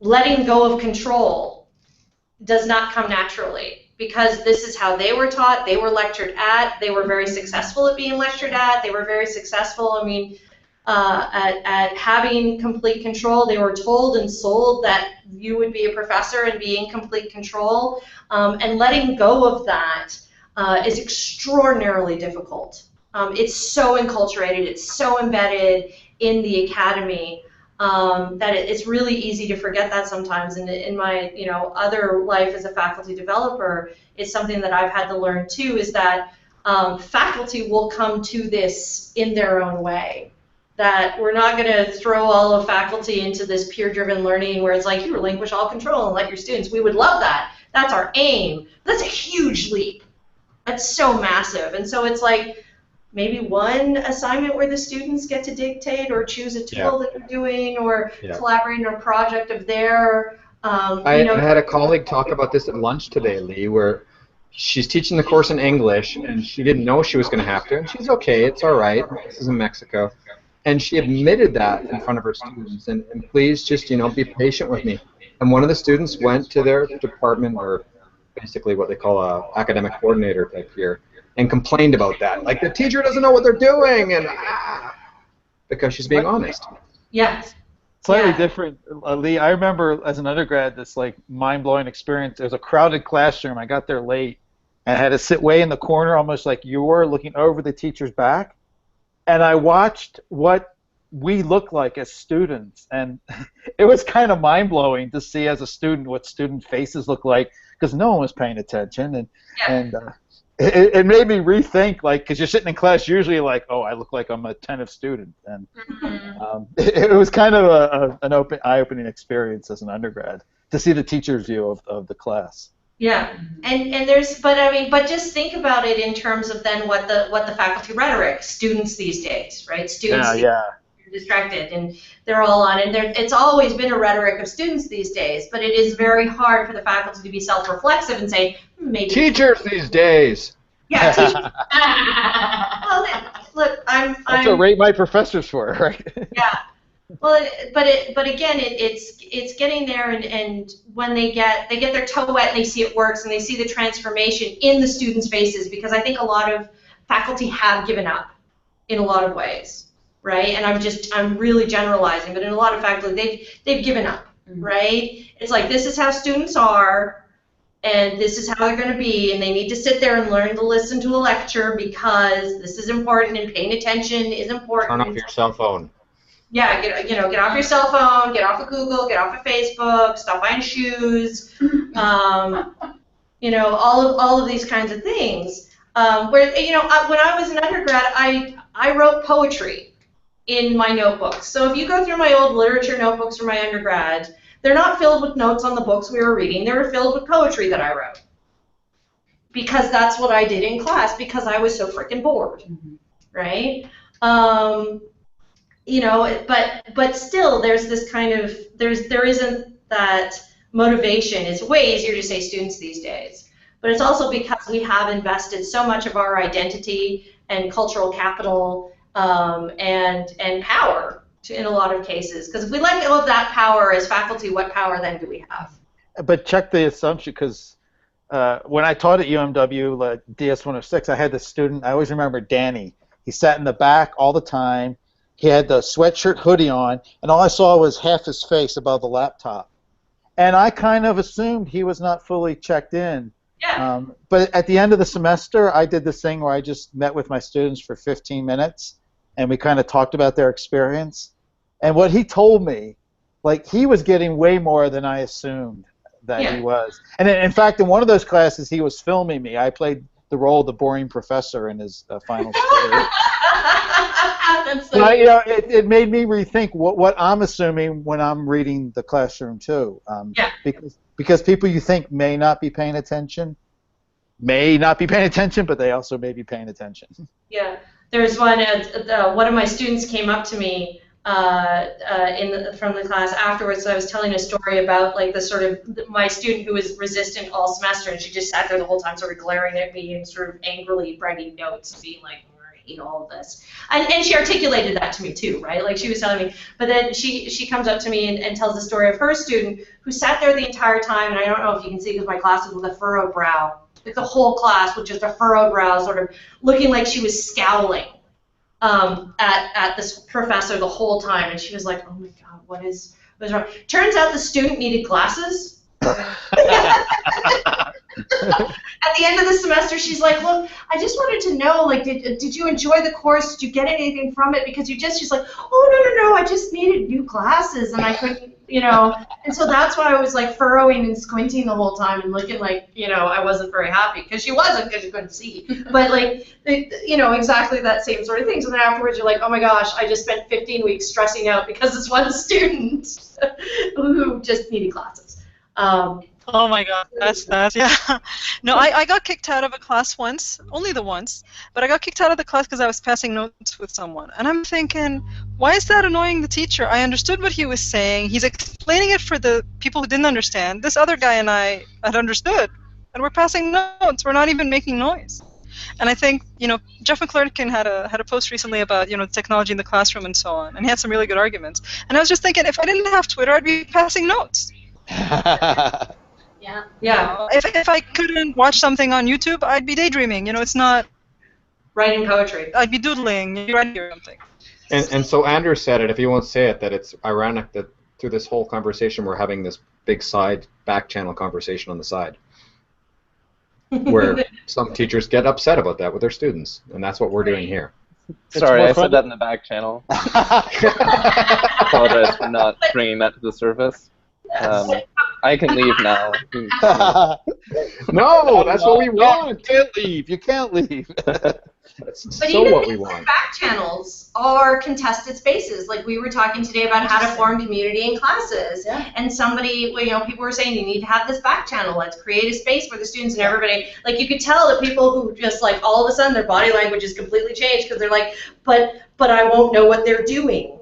letting go of control does not come naturally. Because this is how they were taught, they were lectured at, they were very successful at being lectured at, they were very successful, I mean, at having complete control. They were told and sold that you would be a professor and be in complete control, and letting go of that is extraordinarily difficult. It's so enculturated, it's so embedded in the academy, that it's really easy to forget that sometimes. And in my other life as a faculty developer, it's something that I've had to learn too, is that faculty will come to this in their own way. That we're not going to throw all of faculty into this peer-driven learning where it's like you relinquish all control and let your students. We would love that. That's our aim. That's a huge leap. That's so massive. And so it's like, maybe one assignment where the students get to dictate or choose a tool that they're doing or collaborate on a project of their, I had a colleague talk about this at lunch today, Lee, where she's teaching the course in English and she didn't know she was going to have to, and she's okay, it's all right, this is in Mexico. And she admitted that in front of her students, and please just, be patient with me. And one of the students went to their department, or basically what they call a academic coordinator type here, and complained about that. Like, the teacher doesn't know what they're doing, and because she's being honest. Yeah. Slightly different, Lee. I remember as an undergrad this like mind-blowing experience. There was a crowded classroom. I got there late, and I had to sit way in the corner, almost like you were, looking over the teacher's back. And I watched what we look like as students, and it was kind of mind-blowing to see as a student what student faces look like, because no one was paying attention, and it made me rethink, like, because you're sitting in class usually like, oh, I look like I'm an attentive student, and it was kind of an eye-opening experience as an undergrad to see the teacher's view of the class. Yeah, and there's, but just think about it in terms of then what the faculty rhetoric, students these days, right? Students are distracted and they're all on, and it's always been a rhetoric of students these days, but it is very hard for the faculty to be self-reflexive and say, maybe. Teachers these days. Yeah, teachers. Well, look, That's what rate my professors for, right? Yeah. Well, but again, it's getting there, and when they get their toe wet and they see it works and they see the transformation in the students' faces, because I think a lot of faculty have given up in a lot of ways, right? And I'm really generalizing, but in a lot of faculty they've given up, right? It's like, this is how students are, and this is how they're going to be, and they need to sit there and learn to listen to a lecture because this is important and paying attention is important. Turn off your cell phone. Yeah, get off your cell phone, get off of Google, get off of Facebook, stop buying shoes, all of these kinds of things. When I was an undergrad, I wrote poetry in my notebooks. So if you go through my old literature notebooks from my undergrad, they're not filled with notes on the books we were reading. They were filled with poetry that I wrote. Because that's what I did in class, because I was so freaking bored, right? But still, there's this kind of, there isn't that motivation. It's way easier to say students these days. But it's also because we have invested so much of our identity and cultural capital and power in a lot of cases. Because if we let go of that power as faculty, what power then do we have? But check the assumption, because when I taught at UMW, DS-106, I had this student, I always remember Danny. He sat in the back all the time. He had the sweatshirt hoodie on, and all I saw was half his face above the laptop. And I kind of assumed he was not fully checked in. Yeah. But at the end of the semester, I did this thing where I just met with my students for 15 minutes, and we kind of talked about their experience. And what he told me, like, he was getting way more than I assumed that he was. And in fact, in one of those classes, he was filming me. I played the role of the boring professor in his final story. That's so But, it made me rethink what I'm assuming when I'm reading the classroom too. Because people you think may not be paying attention, but they also may be paying attention. Yeah, there's one of my students came up to me from the class afterwards. So I was telling a story about like the sort of my student who was resistant all semester, and she just sat there the whole time, sort of glaring at me and sort of angrily writing notes, being like, I hate all of this. And she articulated that to me too, right? Like she was telling me. But then she comes up to me and tells the story of her student who sat there the entire time, and I don't know if you can see because my class was with a furrowed brow. Like the whole class with just a furrowed brow, sort of looking like she was scowling at this professor the whole time, and she was like, "Oh my God, what is wrong?" Turns out the student needed glasses. At the end of the semester, she's like, "Look, I just wanted to know, like, did you enjoy the course? Did you get anything from it? Because she's like, oh no, I just needed new glasses, and I couldn't, And so that's why I was like furrowing and squinting the whole time and looking like, I wasn't very happy because she wasn't because she couldn't see. But like, exactly that same sort of thing. So then afterwards, you're like, oh my gosh, I just spent 15 weeks stressing out because this one student who just needed glasses. Oh my God, that's yeah. No, I got kicked out of a class once, only the once, but I got kicked out of the class because I was passing notes with someone. And I'm thinking, why is that annoying the teacher? I understood what he was saying. He's explaining it for the people who didn't understand. This other guy and I had understood, and we're passing notes. We're not even making noise. And I think, Jeff McClurkin had a post recently about, technology in the classroom and so on, and he had some really good arguments. And I was just thinking, if I didn't have Twitter, I'd be passing notes. Yeah. If I couldn't watch something on YouTube, I'd be daydreaming. It's not writing poetry. I'd be doodling, writing or something. And so Andrew said it. If he won't say it, that it's ironic that through this whole conversation we're having this big back channel conversation on the side, where some teachers get upset about that with their students, and that's what we're doing here. Sorry, I said that in the back channel. Apologize for not bringing that to the surface. I can leave now. No, that's what we want. You can't leave. That's but so even what we want. Back channels are contested spaces. Like we were talking today about how to form community in classes. Yeah. And somebody, people were saying you need to have this back channel. Let's create a space for the students and everybody. Like you could tell that people who just like all of a sudden their body language is completely changed because they're like, but I won't know what they're doing.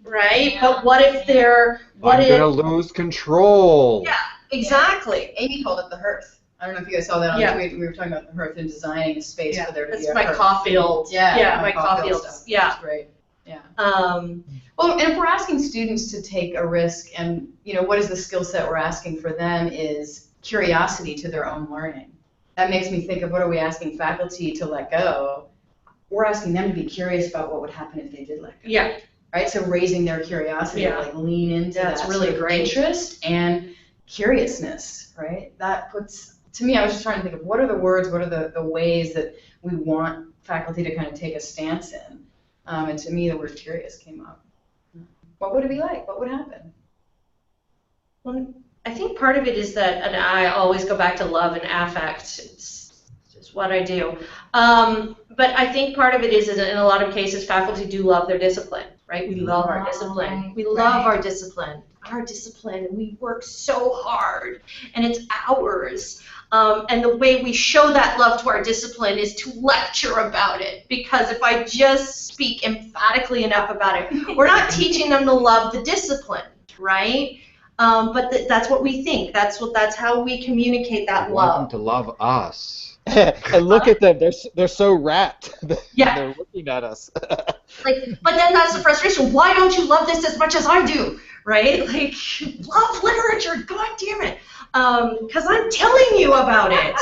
Right? But what if they're... I'm going to lose control. Yeah, exactly. Amy called it the hearth. I don't know if you guys saw that on tweet. We were talking about the hearth and designing a space for there to be a my hearth. Caulfield. Yeah, my Caulfield stuff. Yeah. That's great. Yeah. Well, and if we're asking students to take a risk, and what is the skill set we're asking for them is curiosity to their own learning. That makes me think of what are we asking faculty to let go? We're asking them to be curious about what would happen if they did let go. Yeah. Right, so raising their curiosity, like lean into that's that really sort of great. interest and curiousness, right? That puts to me, I was just trying to think of what are the words, what are the ways that we want faculty to kind of take a stance in. And to me, the word curious came up. What would it be like? What would happen? Well, I think part of it is that, and I always go back to love and affect. It's just what I do. But I think part of it is in a lot of cases, faculty do love their discipline, right? We love our discipline. We love our discipline. And we work so hard, and it's hours. And the way we show that love to our discipline is to lecture about it, because if I just speak emphatically enough about it, we're not teaching them to love the discipline, right? But that's what we think. That's how we communicate that I want love. them to love us. And look at them; they're so rapt. Yeah. They're looking at us. But then that's the frustration. Why don't you love this as much as I do, right? Like, love literature, god damn it. Because I'm telling you about it.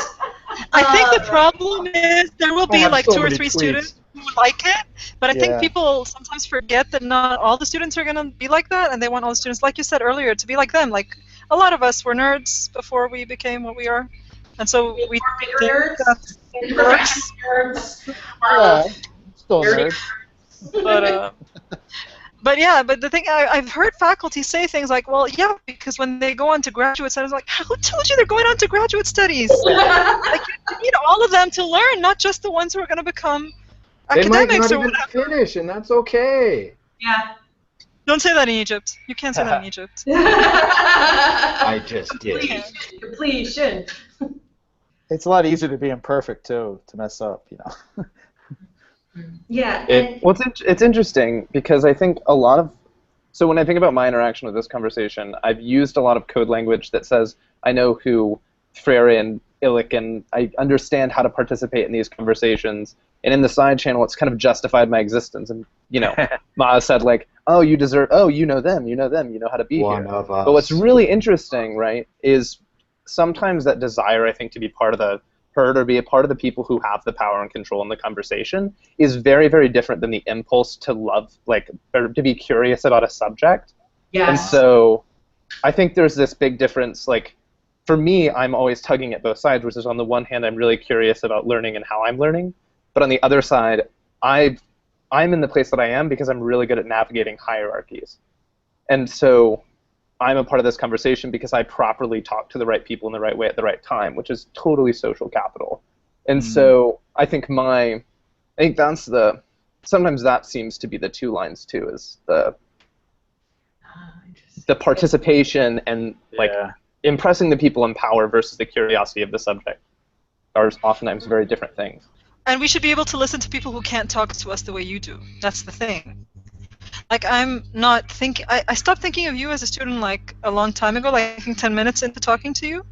I think the problem is there will be like so 2 or many 3 tweets. students who like it, but I Yeah. think people sometimes forget that not all the students are going to be like that, and they want all the students, like you said earlier, to be like them. Like, a lot of us were nerds before we became what we are, and so we think that's nerds. Yeah, still nerds. But yeah, but the thing, I've heard faculty say things like, well, yeah, because when they go on to graduate studies, like, who told you they're going on to graduate studies? Like, you need all of them to learn, not just the ones who are going to become They might academics not or even whatever. finish, and that's okay. Yeah. Don't say that in Egypt. You can't say that in Egypt. I just did. Please shouldn't. It's a lot easier to be imperfect too, to mess up, you know. Yeah. It's interesting because I think a lot of, so when I think about my interaction with this conversation, I've used a lot of code language that says I know who Freire and Illich, and I understand how to participate in these conversations. And in the side channel, it's kind of justified my existence. And, you know, Maha said, like, oh, you deserve, oh, you know them, you know how to be One here. of us. But what's really interesting, right, is sometimes that desire, I think, to be part of the herd or be a part of the people who have the power and control in the conversation is very, very different than the impulse to love, like, or to be curious about a subject. Yes. And so I think there's this big difference, like, for me, I'm always tugging at both sides, which is on the one hand, I'm really curious about learning and how I'm learning. But on the other side, I'm in the place that I am because I'm really good at navigating hierarchies. And so I'm a part of this conversation because I properly talk to the right people in the right way at the right time, which is totally social capital. And so I think that's sometimes that seems to be the two lines too, is the participation and like impressing the people in power versus the curiosity of the subject are oftentimes very different things. And we should be able to listen to people who can't talk to us the way you do. That's the thing. Like, I'm not thinking, I stopped thinking of you as a student like a long time ago, like I think 10 minutes into talking to you.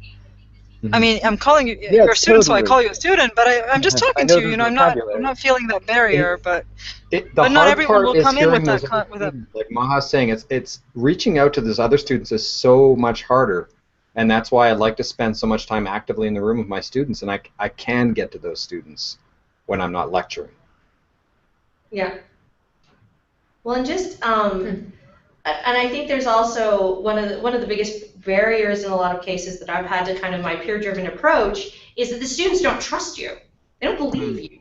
I mean, I'm calling you, you're a student, so I call you a student, but I'm just talking to you, you know, I'm not feeling that barrier, but not everyone will come in with that. Like Maha's saying, it's reaching out to those other students is so much harder, and that's why I like to spend so much time actively in the room with my students, and I can get to those students when I'm not lecturing. Yeah. Well, and just and I think there's also one of the biggest barriers in a lot of cases that I've had to kind of my peer-driven approach is that the students don't trust you. They don't believe you.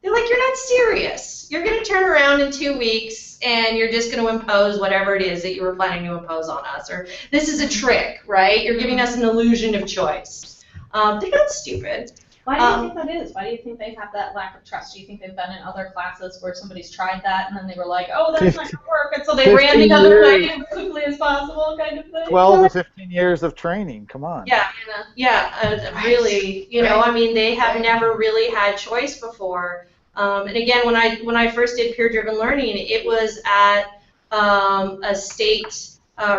They're like, you're not serious. You're going to turn around in 2 weeks and you're just going to impose whatever it is that you were planning to impose on us. Or this is a trick, right? You're giving us an illusion of choice. They're not stupid. Why do you think that is? Why do you think they have that lack of trust? Do you think they've been in other classes where somebody's tried that and then they were like, oh, that's not going to work, and so they ran the other way as quickly as possible, kind of thing? 12 to 15 years of training, come on. Really, you know, I mean, they have never really had choice before. And again, when I first did peer-driven learning, it was at a state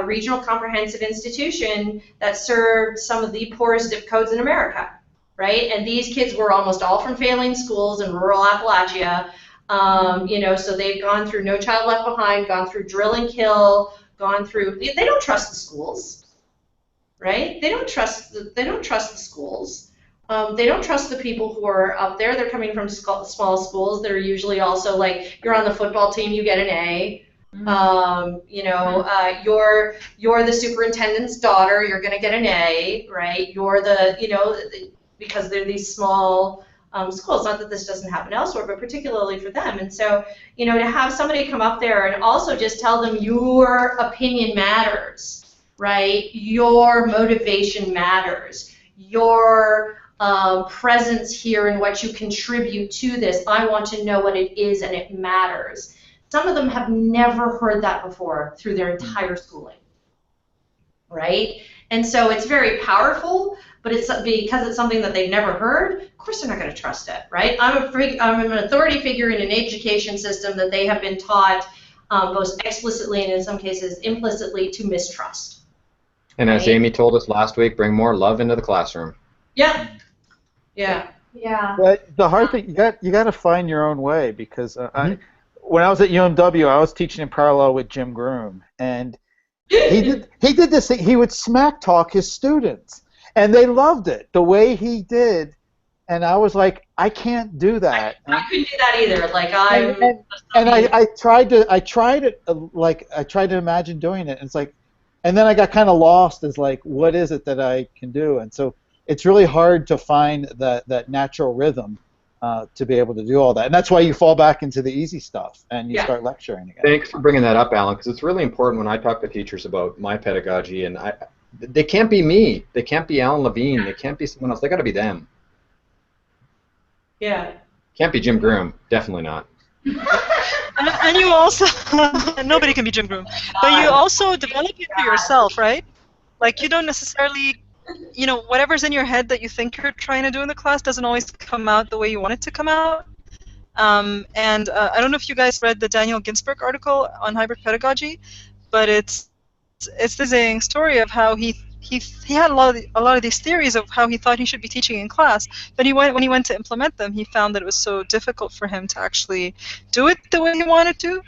regional comprehensive institution that served some of the poorest zip codes in America. Right? And these kids were almost all from failing schools in rural Appalachia. You know, so they've gone through No Child Left Behind, gone through Drill and Kill, gone through. They don't trust the schools, right? They don't trust the schools. They don't trust the people who are up there. They're coming from small schools that are usually also like, you're on the football team, you get an A. You're the superintendent's daughter, you're going to get an A, right? You're because they're these small schools, not that this doesn't happen elsewhere, but particularly for them. And so, to have somebody come up there and also just tell them your opinion matters, right? Your motivation matters. Your presence here and what you contribute to this. I want to know what it is and it matters. Some of them have never heard that before through their entire schooling, right? And so it's very powerful, but it's because it's something that they've never heard, of course they're not going to trust it, right? I'm an authority figure in an education system that they have been taught both explicitly and in some cases implicitly to mistrust. And as Amy told us last week, bring more love into the classroom. Yeah. Yeah. Yeah. But the hard thing, you got to find your own way, because when I was at UMW, I was teaching in parallel with Jim Groom, and he did this thing. He would smack talk his students, and they loved it the way he did. And I was like, I can't do that. I couldn't do that either. Like I tried to imagine doing it. And it's like, and then I got kind of lost as like, what is it that I can do? And so it's really hard to find that natural rhythm to be able to do all that. And that's why you fall back into the easy stuff and you start lecturing again. Thanks for bringing that up, Alan, because it's really important when I talk to teachers about my pedagogy. And they can't be me. They can't be Alan Levine. They can't be someone else. They got to be them. Yeah. Can't be Jim Groom. Definitely not. And you also, nobody can be Jim Groom, but you also develop it for yourself, right? Like you don't necessarily, whatever's in your head that you think you're trying to do in the class doesn't always come out the way you want it to come out. I don't know if you guys read the Daniel Ginsberg article on hybrid pedagogy, but it's the story of how he had a lot of these theories of how he thought he should be teaching in class, but when he went to implement them, he found that it was so difficult for him to actually do it the way he wanted to.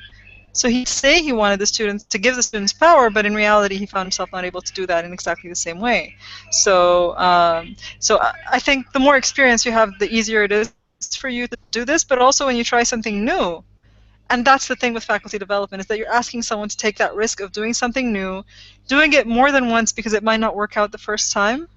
So he'd say he wanted the students to give the students power, but in reality, he found himself not able to do that in exactly the same way. So I think the more experience you have, the easier it is for you to do this. But also when you try something new. And that's the thing with faculty development, is that you're asking someone to take that risk of doing something new, doing it more than once because it might not work out the first time,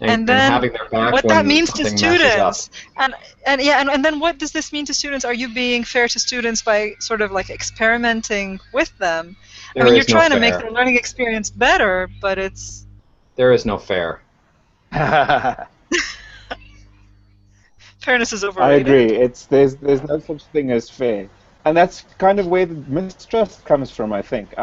and then having their back what that means to something students, and then what does this mean to students? Are you being fair to students by sort of like experimenting with them? I mean, you're trying to make their learning experience better, but there is no fair. Fairness is overrated. I agree. There's no such thing as fair. And that's kind of where the mistrust comes from, I think.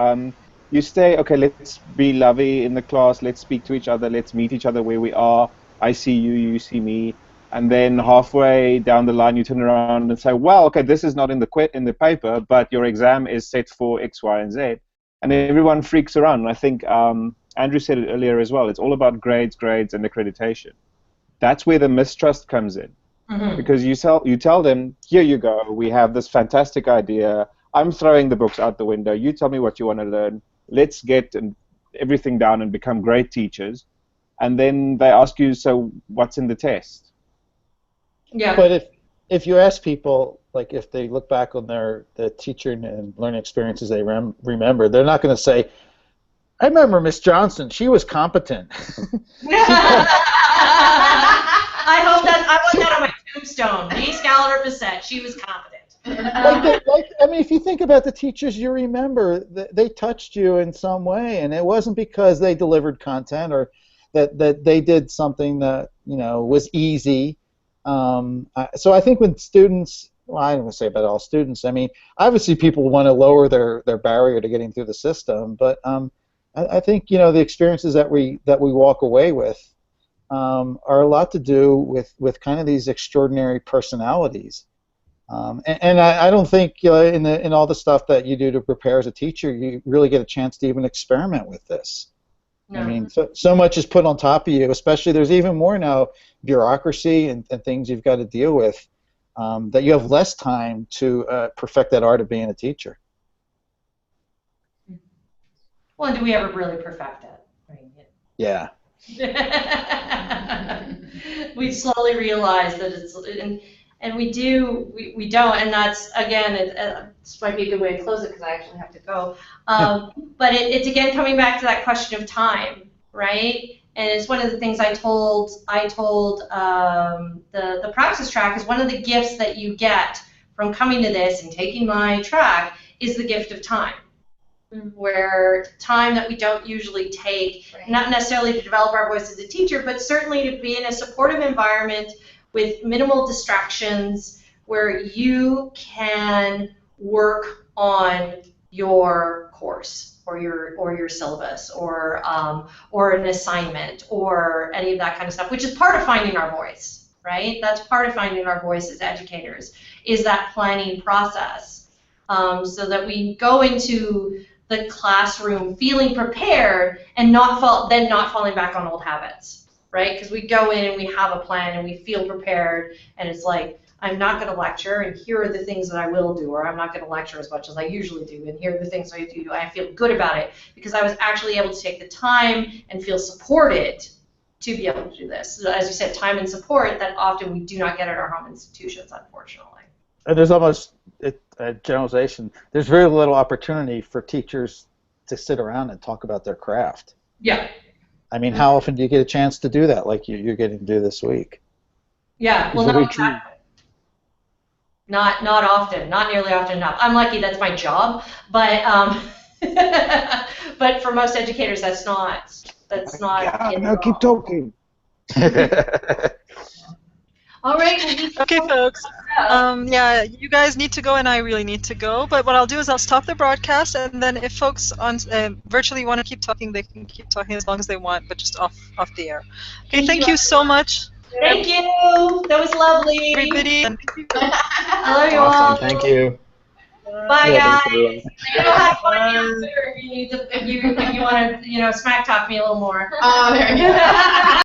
You say, okay, let's be lovey in the class, let's speak to each other, let's meet each other where we are, I see you, you see me, and then halfway down the line you turn around and say, well, okay, this is not in the paper, but your exam is set for X, Y, and Z, and everyone freaks around. And I think Andrew said it earlier as well, it's all about grades, and accreditation. That's where the mistrust comes in. Mm-hmm. Because you tell them, here you go, we have this fantastic idea, I'm throwing the books out the window, you tell me what you want to learn, let's get everything down and become great teachers, and then they ask you, so what's in the test? Yeah. But if you ask people, like if they look back on the teacher and learning experiences they remember, they're not going to say, I remember Miss Johnson, she was competent. I want that on my tombstone. Me, Skallerup, Bessette, she was competent. I mean, if you think about the teachers you remember, they touched you in some way, and it wasn't because they delivered content or that they did something that was easy. So I think when students, well, I don't want to say about all students. I mean, obviously people want to lower their barrier to getting through the system, but I think the experiences that we walk away with are a lot to do with kind of these extraordinary personalities, and I don't think in all the stuff that you do to prepare as a teacher you really get a chance to even experiment with this. No. I mean, so much is put on top of you. Especially there's even more now bureaucracy and things you've got to deal with that you have less time to perfect that art of being a teacher. Well, and do we ever really perfect it? Right? Yeah. We slowly realize that And we don't, and that's, again, this might be a good way to close it because I actually have to go. But it's again coming back to that question of time, right? And it's one of the things I told the practice track is one of the gifts that you get from coming to this and taking my track is the gift of time. Where time that we don't usually take, not necessarily to develop our voice as a teacher, but certainly to be in a supportive environment with minimal distractions where you can work on your course or your syllabus or an assignment or any of that kind of stuff, which is part of finding our voice, right? That's part of finding our voice as educators, is that planning process, so that we go into the classroom feeling prepared and not falling back on old habits, right? Because we go in and we have a plan and we feel prepared, and it's like, I'm not going to lecture, and here are the things that I will do, or I'm not going to lecture as much as I usually do, and here are the things I do. I feel good about it because I was actually able to take the time and feel supported to be able to do this. So as you said, time and support that often we do not get at our home institutions, unfortunately. And there's almost a generalization. There's very little opportunity for teachers to sit around and talk about their craft. Yeah. I mean, how often do you get a chance to do that, like you're getting to do this week? Yeah, well, not exactly. Not often, not nearly often enough. I'm lucky that's my job, but but for most educators, that's not. Yeah, no, keep talking. All right. Okay, folks. Yeah, you guys need to go, and I really need to go. But what I'll do is I'll stop the broadcast, and then if folks on virtually want to keep talking, they can keep talking as long as they want, but just off the air. Okay, thank you so much. Thank you. That was lovely. Everybody. I love you all. Awesome. Thank you. Bye, Yeah, guys. thanks, You know, have fun if you want to, smack talk me a little more. Oh, there you go.